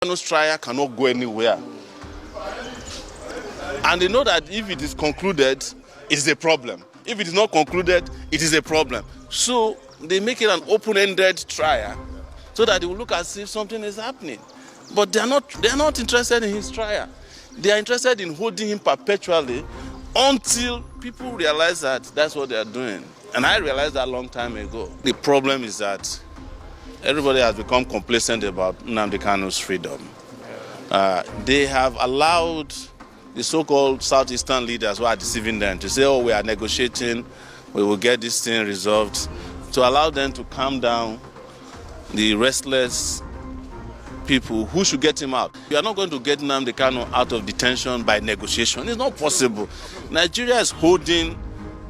Kanu's trial cannot go anywhere. And they know that if it is concluded, it is a problem. If it is not concluded, it is a problem. So they make it an open-ended trial so that they will look as if something is happening. But they are not interested in his trial. They are interested in holding him perpetually until people realize that that's what they are doing. And I realized that a long time ago. The problem is that everybody has become complacent about Nnamdi Kanu's freedom. They have allowed the so-called Southeastern leaders who are deceiving them to say, oh, we are negotiating, we will get this thing resolved, to allow them to calm down the restless people who should get him out. You are not going to get Nnamdi Kanu out of detention by negotiation. It's not possible. Nigeria is holding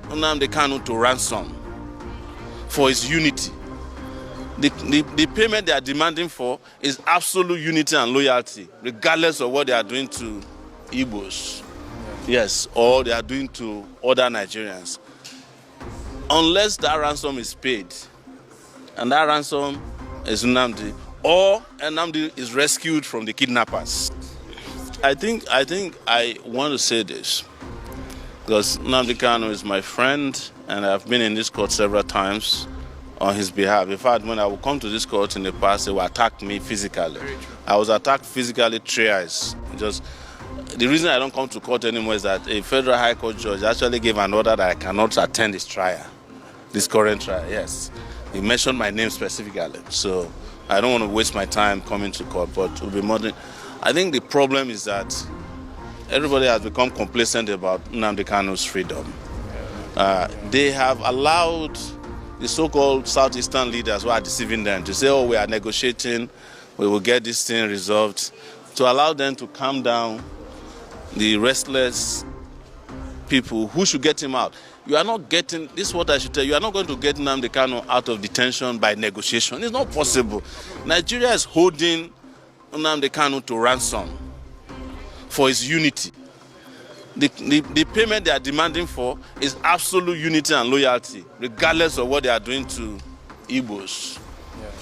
Nnamdi Kanu to ransom for his unity. The payment they are demanding for is absolute unity and loyalty, regardless of what they are doing to Igbos, yes, or they are doing to other Nigerians. Unless that ransom is paid, and that ransom is Nnamdi, or Nnamdi is rescued from the kidnappers. I think I want to say this because Nnamdi Kanu is my friend, and I've been in this court several times on his behalf. In fact, when I would come to this court in the past, they would attack me physically. I was attacked physically thrice. The reason I don't come to court anymore is that a federal high court judge actually gave an order that I cannot attend this trial, this current trial, yes. He mentioned my name specifically, so I don't want to waste my time coming to court, but it will be more than... I think the problem is that everybody has become complacent about Nnamdi Kanu's freedom. They have allowed the so-called Southeastern leaders who are deceiving them to say, oh, we are negotiating, we will get this thing resolved, to allow them to calm down the restless people who should get him out. You are not getting, this is what I should tell you, you are not going to get Nnamdi Kanu out of detention by negotiation. It's not possible. Nigeria is holding Nnamdi Kanu to ransom for his unity. The payment they are demanding for is absolute unity and loyalty, regardless of what they are doing to Igbos,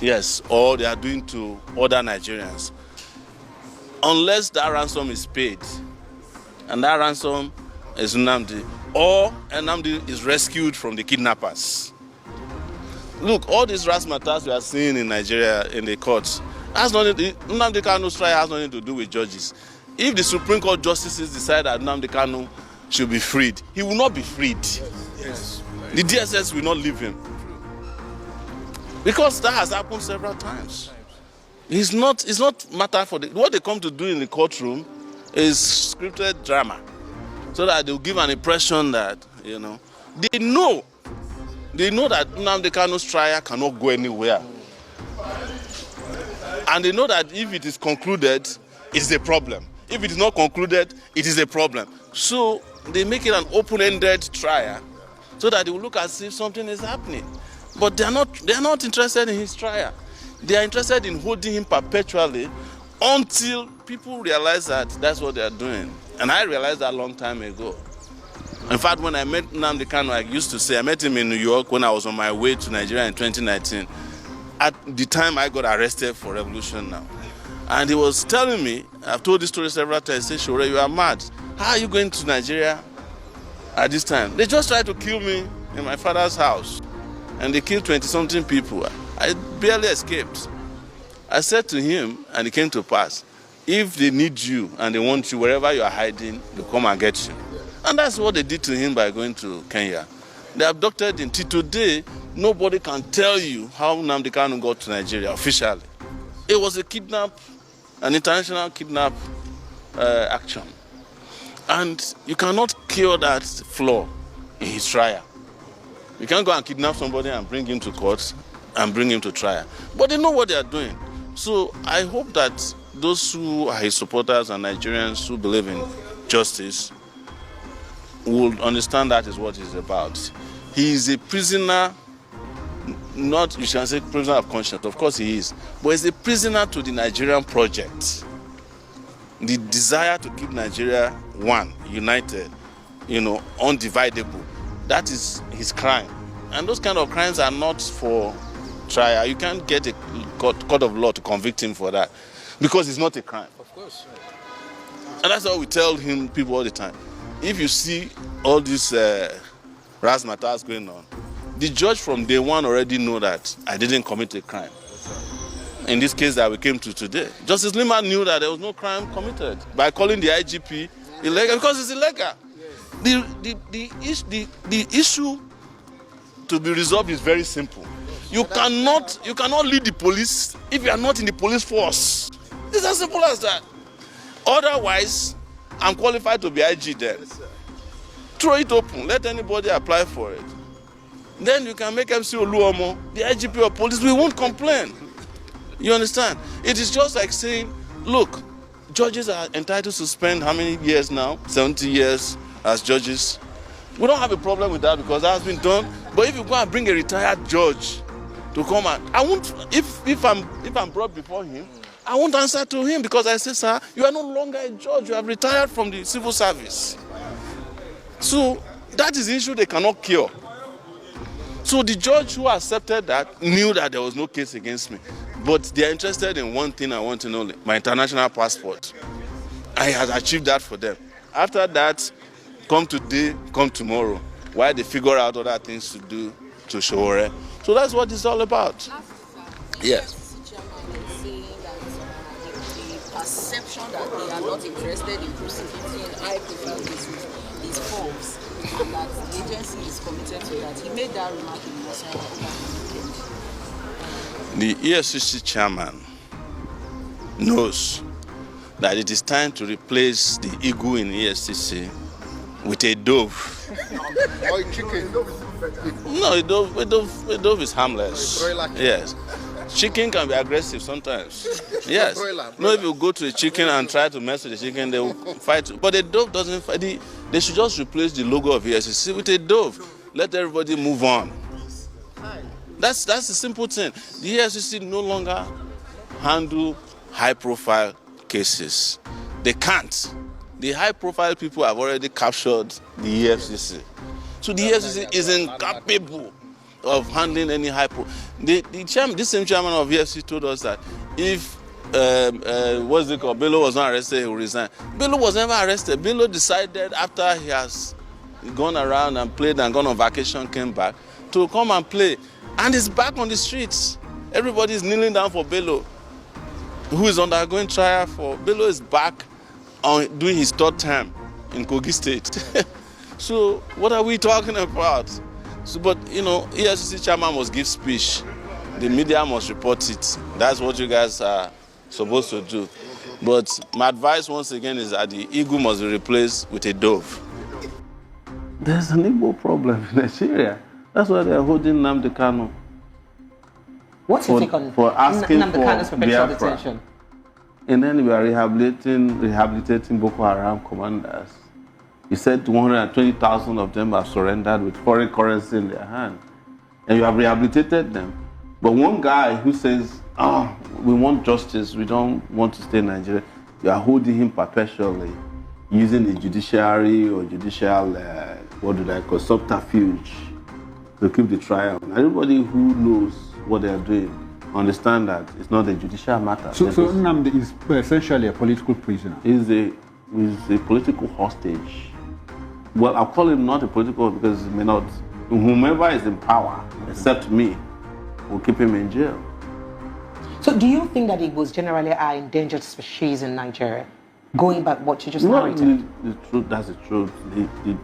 yes, or they are doing to other Nigerians. Unless that ransom is paid, and that ransom is Nnamdi, or Nnamdi is rescued from the kidnappers. Look, all these razzmatazz we are seeing in Nigeria in the courts, Nnamdi Kanu's trial has nothing to do with judges. If the Supreme Court justices decide that Nnamdi Kanu should be freed, he will not be freed. Yes. The DSS will not leave him. Because that has happened several times. It's not matter for what they come to do in the courtroom is scripted drama, so that they'll give an impression that, they know that Nnamdi Kanu's trial cannot go anywhere. And they know that if it is concluded, it's a problem. If it is not concluded, it is a problem. So they make it an open-ended trial so that they will look as if something is happening. But they are not interested in his trial. They are interested in holding him perpetually until people realize that that's what they are doing. And I realized that a long time ago. In fact, when I met Nnamdi Kanu, I used to say, I met him in New York when I was on my way to Nigeria in 2019. At the time I got arrested for revolution now. And he was telling me, I've told this story several times, he said, Sowore, you are mad. How are you going to Nigeria at this time? They just tried to kill me in my father's house. And they killed 20-something people. I barely escaped. I said to him, and it came to pass, if they need you and they want you wherever you are hiding, they'll come and get you. And that's what they did to him by going to Kenya. They abducted him. Till today, nobody can tell you how Nnamdi Kanu got to Nigeria officially. It was an international kidnap action. And you cannot cure that flaw in his trial. You can't go and kidnap somebody and bring him to court and bring him to trial. But they know what they are doing. So I hope that those who are his supporters and Nigerians who believe in justice will understand that is what he's about. He is a prisoner, not, you can say prisoner of conscience, of course he is, but he's a prisoner to the Nigerian project. The desire to keep Nigeria one, united, undividable. That is his crime. And those kind of crimes are not for trial. You can't get a court of law to convict him for that. because it's not a crime. Of course. And that's what we tell people all the time. If you see all these razzmatazz going on, the judge from day one already know that I didn't commit a crime. In this case that we came to today, Justice Lima knew that there was no crime committed by calling the IGP illegal because it's illegal. The issue to be resolved is very simple. You cannot lead the police if you are not in the police force. It's as simple as that. Otherwise, I'm qualified to be IG then. Throw it open. Let anybody apply for it. Then you can make MC Oluomo the IGP of police. We won't complain. You understand? It is just like saying, look, judges are entitled to spend how many years now? 70 years as judges. We don't have a problem with that because that has been done. But if you go and bring a retired judge to come and I won't, if I'm brought before him, I won't answer to him because I say, sir, you are no longer a judge. You have retired from the civil service. So that is the issue they cannot cure. So the judge who accepted that knew that there was no case against me. But they are interested in one thing and one thing only, my international passport. I had achieved that for them. After that, come today, come tomorrow, while they figure out other things to do to Sowore. So that's what it's all about. Yes. Perception that they are not interested in prosecuting high-profile cases is false, and that the agency is committed to that. He made that remark in the Sahara The EFCC chairman knows that it is time to replace the Igbo in EFCC with a dove. Or a chicken. No, a dove is harmless. Yes. Chicken can be aggressive sometimes. Yes. No, if you go to a chicken and try to mess with the chicken, they will fight. But a dove doesn't fight. They should just replace the logo of EFCC with a dove. Let everybody move on. That's the simple thing. The EFCC no longer handle high-profile cases. They can't. The high-profile people have already captured the EFCC. So the EFCC is incapable of handling any this same chairman of EFCC told us that if Bello was not arrested, he will resign. Bello was never arrested. Bello decided after he has gone around and played and gone on vacation, came back to come and play. And he's back on the streets. Everybody is kneeling down for Bello, who is undergoing trial for. Bello is back on doing his third term in Kogi State. So what are we talking about? So, but, EFCC chairman must give speech. The media must report it. That's what you guys are supposed to do. But my advice, once again, is that the eagle must be replaced with a dove. There's an Igbo problem in Nigeria. That's why they're holding Nnamdi Kanu. What's your take on for asking Nnamdi Kanu's perpetual Biafra. detention? And then we are rehabilitating Boko Haram commanders. He said 120,000 of them have surrendered with foreign currency in their hand. And you have rehabilitated them. But one guy who says, we want justice, we don't want to stay in Nigeria, you are holding him perpetually, using the judiciary or judicial, subterfuge to keep the trial. And everybody who knows what they are doing understand that it's not a judicial matter. So Nnamdi is essentially a political prisoner. He's a political hostage. Well, I'll call him not a political because he may not. Whomever is in power, except me, will keep him in jail. So do you think that Igbos generally are endangered species in Nigeria? Going back what you just narrated. The truth, that's the truth.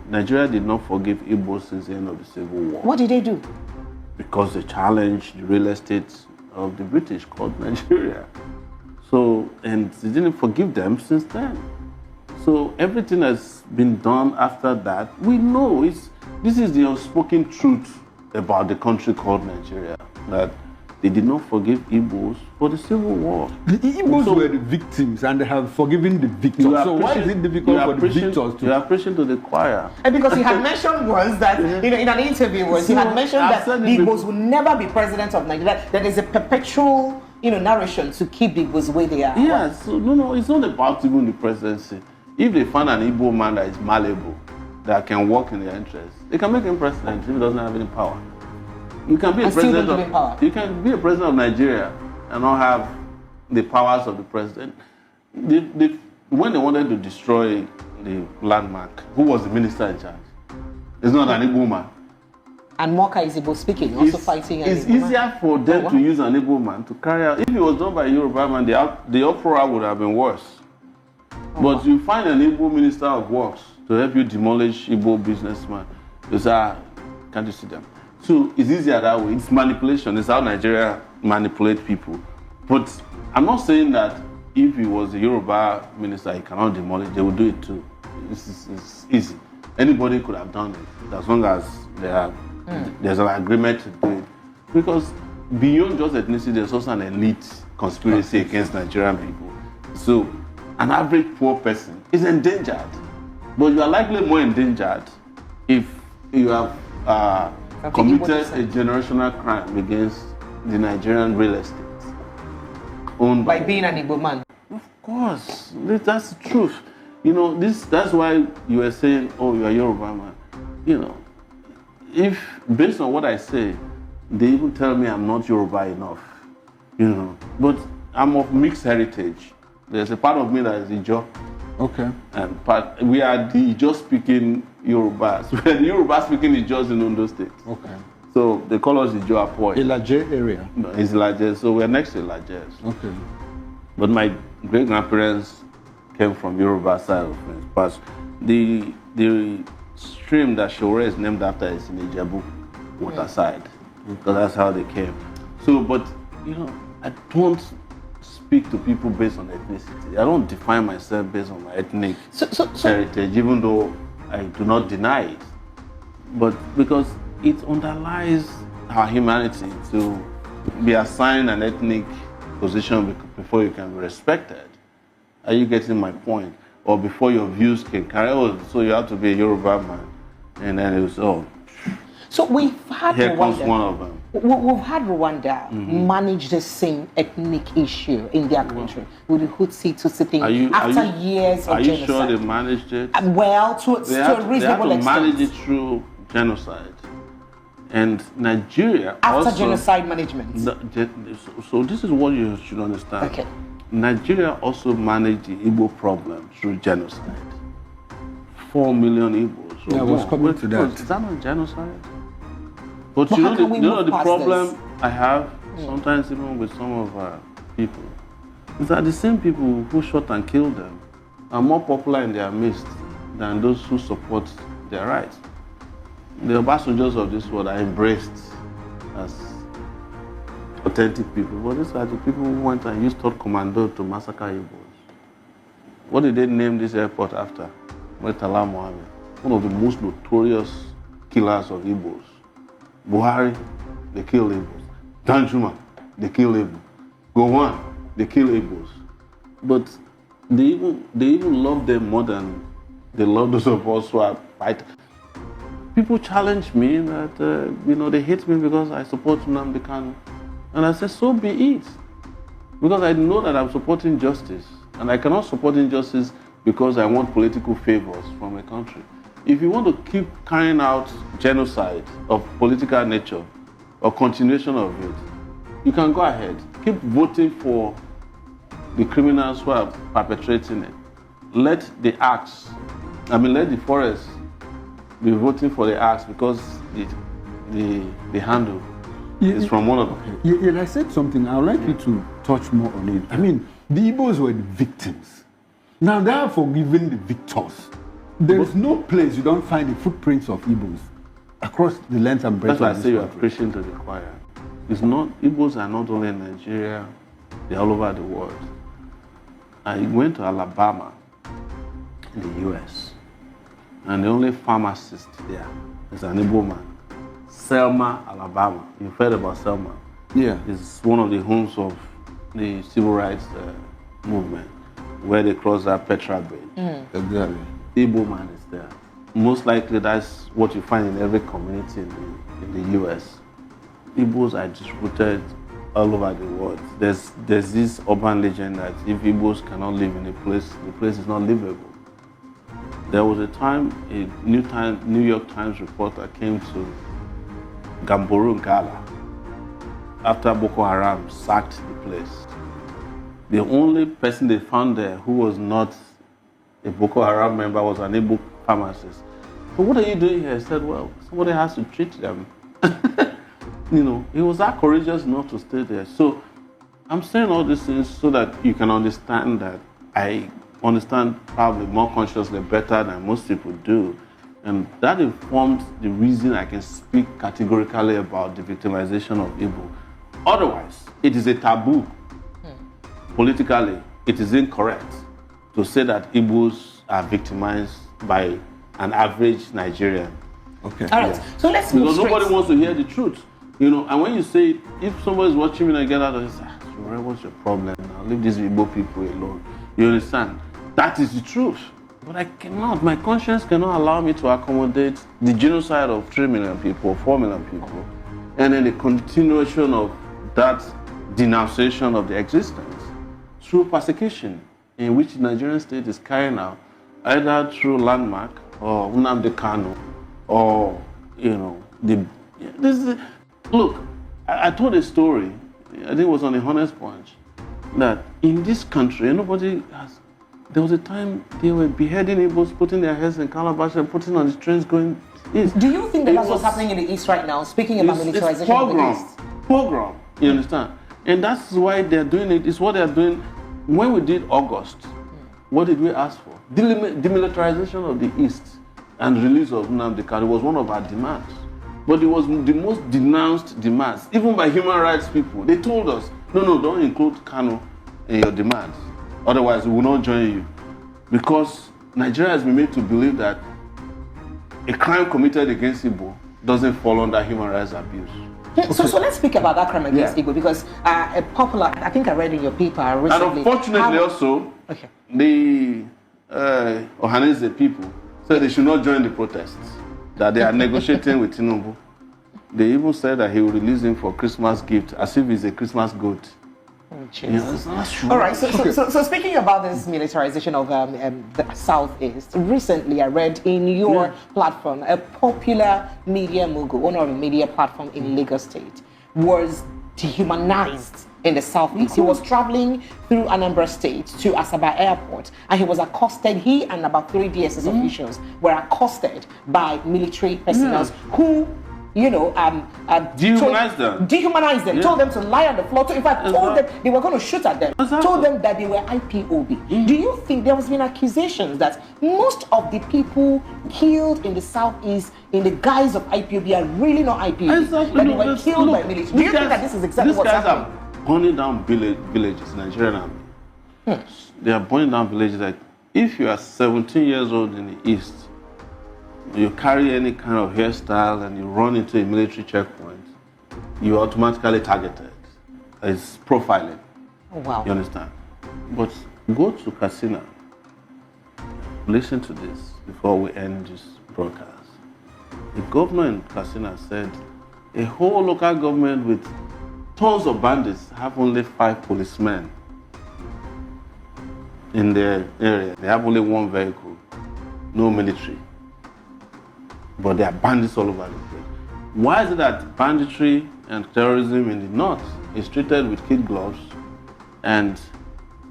Nigeria did not forgive Igbos since the end of the Civil War. What did they do? Because they challenged the real estate of the British called Nigeria. So, and they didn't forgive them since then. So everything has been done after that. We know this is the unspoken truth about the country called Nigeria, that they did not forgive Igbos for the Civil War. The Igbos were the victims and they have forgiven the victims. So why is it difficult for the victors to... You are preaching to the choir. And because he had mentioned once that, in an interview he had mentioned that the Igbos will never be president of Nigeria. That is a perpetual, narration to keep the Igbos where they are. Yeah, so no, it's not about even the presidency. If they find an Igbo man that is malleable, that can work in their interests, they can make him president if he doesn't have any power. You can be a president of Nigeria and not have the powers of the president. When they wanted to destroy the landmark, who was the minister in charge? It's not an Igbo man. And Moka is Igbo speaking, also fighting. It's easier for them to use an Igbo man to carry out. If it was done by a Yoruba man, the uproar would have been worse. But you find an Igbo minister of works to help you demolish Igbo businessmen. Can't you see them? So it's easier that way. It's manipulation. It's how Nigeria manipulate people. But I'm not saying that if he was a Yoruba minister, he cannot demolish. They will do it too. It's easy. Anybody could have done it as long as there's an agreement to do it. Because beyond just ethnicity, there's also an elite conspiracy against Nigerian people. So an average poor person is endangered. But you are likely more endangered if you have committed a generational crime against the Nigerian real estate. Owned by being an Igbo man. Of course, that's the truth. That's why you were saying, oh, you are Yoruba man. If based on what I say, they even tell me I'm not Yoruba enough. But I'm of mixed heritage. There's a part of me that is Ijo. Okay. And we are the Ijo speaking Yorubas. We're the Yoruba speaking Ijos in Ondo State. Okay. So they call us Ijo Apoy. Ilaje area. No, it's Ilaje. So we're next to Ilaje. Okay. But my great grandparents came from Yoruba side of things. But the stream that Sowore is named after is in Ijebu water side. Because that's how they came. So, but I don't speak to people based on ethnicity. I don't define myself based on my ethnic heritage, even though I do not deny it. But because it underlies our humanity to be assigned an ethnic position before you can be respected. Are you getting my point? Or before your views can carry on, so you have to be a Yoruba man. And then it was, So we've had here Rwanda. Comes one of them. We've had Rwanda manage the same ethnic issue in their country with the Tutsi thing after years of genocide. Are you sure they managed it? Well, to a reasonable extent. They manage it through genocide. And Nigeria after also, genocide management. So this is what you should understand. Okay. Nigeria also managed the Igbo problem through genocide. 4 million Igbos. So I was coming to that. Is that not genocide? But you know the problem I have sometimes even with some of our people is that the same people who shot and killed them are more popular in their midst than those who support their rights. The Obasanjos of this world are embraced as authentic people, but these are the people who went and used third commando to massacre Igbos. What did they name this airport after? Murtala Mohammed, one of the most notorious killers of Igbos. Buhari, they kill Igbos. Danjuma, they kill Igbos. Gowon, they kill Igbos. But they even love them more than they love those of us who are fighting. People challenge me that they hate me because I support Nnamdi Kanu, and I say so be it, because I know that I'm supporting justice, and I cannot support injustice because I want political favors from a country. If you want to keep carrying out genocide of political nature or continuation of it, you can go ahead. Keep voting for the criminals who are perpetrating it. Let the forest be voting for the acts because the handle is from one of them. Yeah, I said something. I would like you to touch more on it. I mean, the Igbos were the victims. Now they are forgiven the victors. There is no place you don't find the footprints of Igbos across the length and breadth. That's why I say you are preaching to the choir. Igbos are not only in Nigeria, they're all over the world. I went to Alabama in the US, and the only pharmacist there is an Igbo man. Selma, Alabama. You've heard about Selma? Yeah. It's one of the homes of the civil rights movement, where they cross that Petra Bridge. Exactly. Igbo man is there. Most likely that's what you find in every community in the US. Igbos are distributed all over the world. There's this urban legend that if Igbos cannot live in a place, the place is not livable. There was a time a New York Times reporter came to Gamboru, Gala, after Boko Haram sacked the place. The only person they found there who was not a Boko Haram member was an Igbo pharmacist. So what are you doing here? He said, well, somebody has to treat them. He was that courageous not to stay there. So I'm saying all these things so that you can understand that I understand probably more consciously better than most people do. And that informs the reason I can speak categorically about the victimization of Igbo. Otherwise, it is a taboo. Politically, it is incorrect to say that Igbos are victimized by an average Nigerian. Okay. All right. So let's move Because nobody wants to hear the truth. And when you say, if somebody's watching me and get out of this, what's your problem now? Leave these Igbo people alone. You understand? That is the truth. But I cannot, my conscience cannot allow me to accommodate the genocide of 3 million people, 4 million people, and then the continuation of that denunciation of the existence through persecution in which the Nigerian state is carrying out, either through landmark or Nnamdi Kanu or, look, I told a story, I think it was on a Honest Punch, that in this country, there was a time they were beheading Igbos, putting their heads in calabash and putting on the trains going east. Do you think that's what's happening in the East right now? Speaking about militarization of the East. Pogrom, you understand? And that's why they're doing it. It's what they're doing. When we did August, what did we ask for? Demilitarization of the East and release of Nnamdi Kanu was one of our demands. But it was the most denounced demands, even by human rights people. They told us, no, don't include Kanu in your demands. Otherwise, we will not join you. Because Nigeria has been made to believe that a crime committed against Igbo doesn't fall under human rights abuse. Yeah, so let's speak about that crime against Igbo, because a popular, I think I read in your paper recently. And unfortunately the Ohanese people said they should not join the protests, that they are negotiating with Tinubu. They even said that he will release him for Christmas gift, as if he's a Christmas goat. That's true. All right, so speaking about this militarization of the Southeast, recently I read in your platform, a popular media mogul, owner of a media platform in Lagos State, was dehumanized in the Southeast. He was traveling through Anambra State to Asaba Airport, and he was accosted. He and about 3 DSS officials were accosted by military personnel who dehumanized them, told them to lie on the floor, in fact, told them they were going to shoot at them, told them that they were IPOB. Do you think there has been accusations that most of the people killed in the Southeast in the guise of IPOB are really not IPOB, that they were killed by military? Do you think that this is exactly what's happening? These guys are burning down villages, Nigerian army. They are burning down villages. Like, if you are 17 years old in the East, you carry any kind of hairstyle and you run into a military checkpoint, you are automatically targeted. It's profiling. Oh, wow. You understand? But go to Katsina. Listen to this before we end this broadcast. The governor in Katsina said a whole local government with tons of bandits have only 5 policemen in their area. They have only 1 vehicle, no military. But there are bandits all over the place. Why is it that banditry and terrorism in the north is treated with kid gloves, and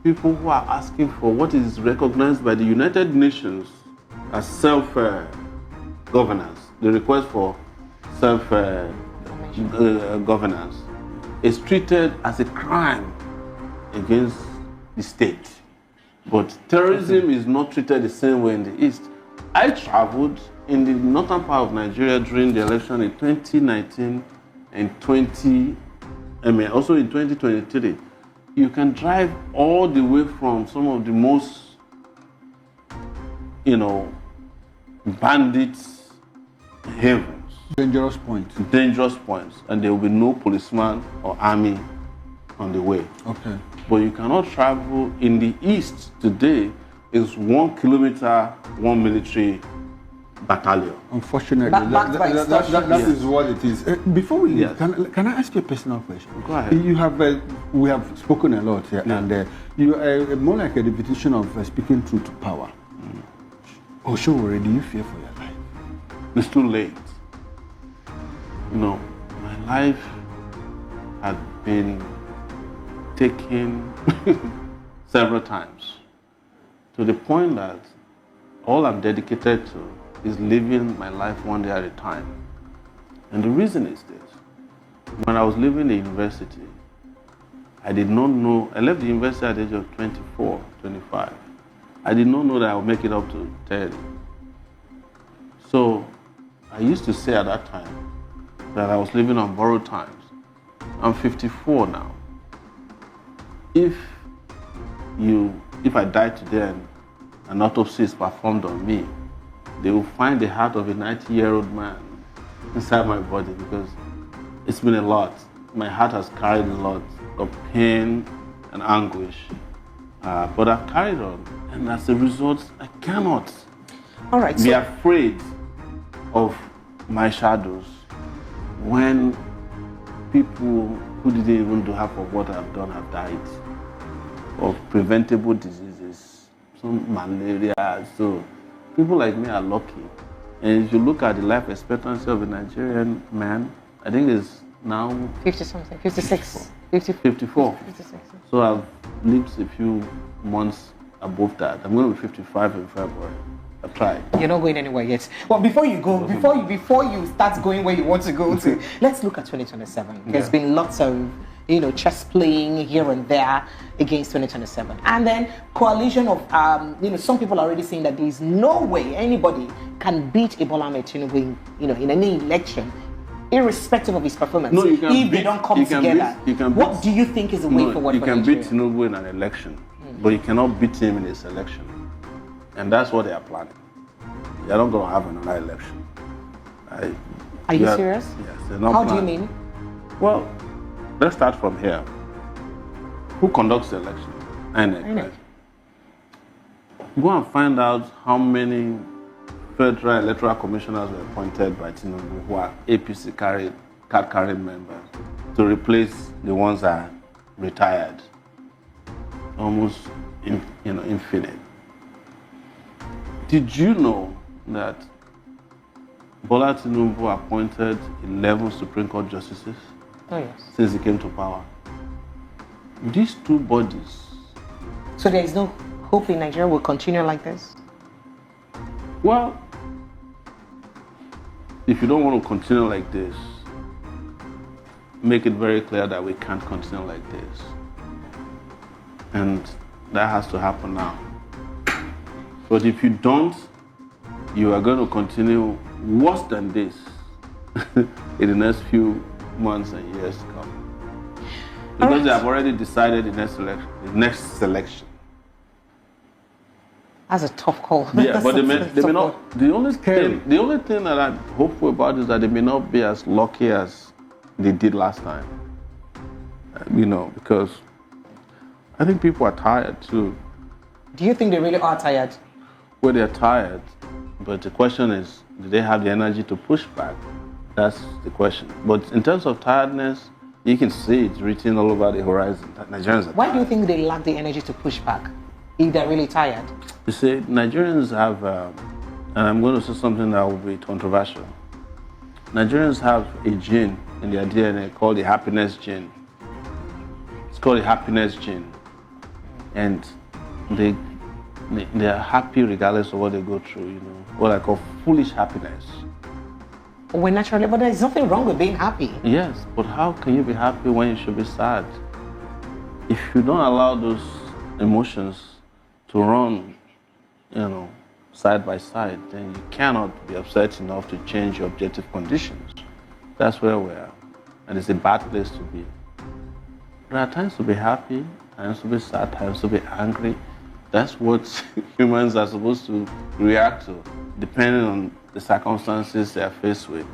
people who are asking for what is recognized by the United Nations as self-governance, the request for self-governance, is treated as a crime against the state? But terrorism is not treated the same way in the East. I traveled in the northern part of Nigeria during the election in 2019 and also in 2023. You can drive all the way from some of the most, bandit havens. Dangerous points. And there will be no policeman or army on the way. Okay. But you cannot travel in the East today. Is 1 kilometer, 1 military battalion. Unfortunately, that is what it is. Before we leave, can I ask you a personal question? Go ahead. We have spoken a lot here, and you are more like a repetition of speaking truth to power. Sowore, do you fear for your life? It's too late. My life had been taken several times, to the point that all I'm dedicated to is living my life one day at a time. And the reason is this. When I was leaving the university, I did not know, I left the university at the age of 24, 25. I did not know that I would make it up to 30. So I used to say at that time that I was living on borrowed times. I'm 54 now. If I die today and an autopsy is performed on me, they will find the heart of a 90-year-old man inside my body, because it's been a lot. My heart has carried a lot of pain and anguish. But I've carried on, and as a result, I cannot be afraid of my shadows when people who didn't even do half of what I've done have died of preventable diseases, some malaria. So people like me are lucky. And if you look at the life expectancy of a Nigerian man, I think it's now 50-something, 56, 54. 56. So I've lived a few months above that. I'm going to be 55 in February. I've tried. You're not going anywhere yet. Well, before you go, before you start going where you want to go to, let's look at 2027. There's been lots of chess playing here and there against 2027, and then coalition of some people are already saying that there is no way anybody can beat Bola Tinubu in any election, irrespective of his performance. No, if they don't come together. What do you think is the way forward? You for can Nigeria? beat Tinubu in an election, but you cannot beat him in his election, and that's what they are planning. They're not going to have another election. Are you serious? Yes. They're not How planning. do you mean? Well, let's start from here. Who conducts the election? INEC. Right? Go and find out how many federal electoral commissioners were appointed by Tinubu who are APC card-carrying members to replace the ones that are retired. Almost infinite. Did you know that Bola Tinubu appointed 11 Supreme Court justices? Oh, yes. Since he came to power. These two bodies. So there is no hope in Nigeria will continue like this? Well, if you don't want to continue like this, make it very clear that we can't continue like this. And that has to happen now. But if you don't, you are going to continue worse than this in the next few months and years to come. Because they have already decided the next selection. That's a tough call. Yeah, but they may not. The only thing that I'm hopeful about is that they may not be as lucky as they did last time. Because I think people are tired too. Do you think they really are tired? Well, they're tired, but the question is, do they have the energy to push back? That's the question. But in terms of tiredness, you can see it written all over the horizon that Nigerians are tired. Why do you think they lack the energy to push back if they're really tired? You see, Nigerians have, and I'm going to say something that will be controversial. Nigerians have a gene in their DNA called the happiness gene. It's called the happiness gene. And they are happy regardless of what they go through, what I call foolish happiness. We're naturally, but there's nothing wrong with being happy. Yes, but how can you be happy when you should be sad? If you don't allow those emotions to run, side by side, then you cannot be upset enough to change your objective conditions. That's where we are, and it's a bad place to be. There are times to be happy, times to be sad, times to be angry. That's what humans are supposed to react to, depending on the circumstances they are faced with.